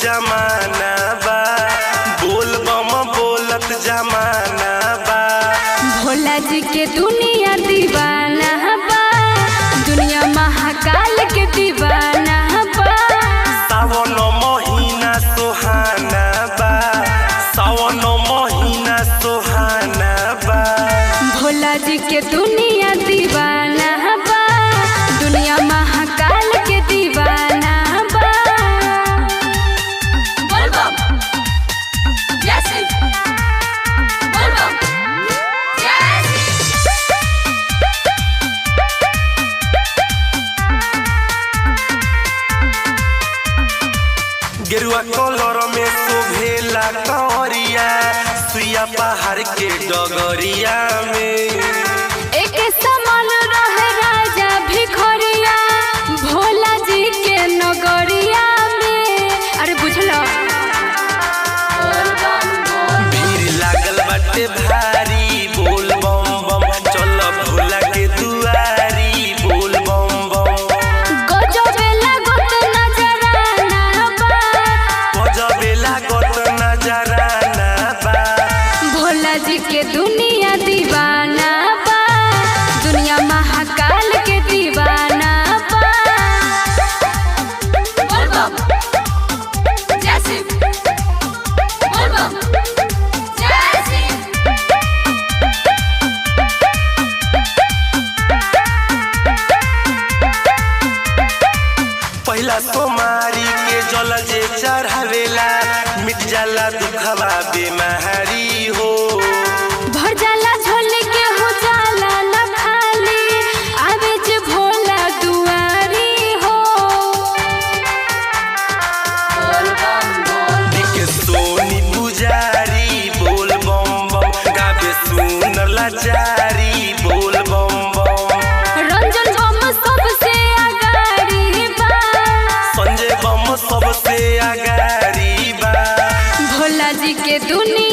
जमाना बा बोल बम बोलत जमाना बा। भोला जी के दुनिया दीवाना बा, दुनिया महाकाल के दीवाना बा। सावन महीना सुहाना बा, सावन महीना सुहाना बा। भोला जी के दुनिया दीवाना बा, दुनिया महाकाल के दीवाना बा। गेरुआ कलर में शोभेला कंवरिया, सुइया पहाड़ के डगरिया में। एक समान रहे राजा भिखरिया, भोला जी के नगरिया में। अरे बुझलो भीड़ लागल बाटे भारी, बोल बम बम चल भोला के दुआरी, बोल बम बम। गजबे लागत नजराना बा, गजबे लागत नजराना बा। भोला जी के दुनिया दीवाना बा, दुनिया महाकाल के दीवाना बा। पहला सोमारी के जल जे चढ़ावेला, मिट जाला दुखवा बेमारी हो। भर जाला झोली के हो जाला न खाली, आवे जे भोला दुआरी हो। दिखे सोनी पुजारी, बोल बम बम गावे सुनर लाचारी, बोल बम बम। रंजन बम सबसे आगारी बा, संजय बम सबसे आगारी बा। भोला जी के दुनिया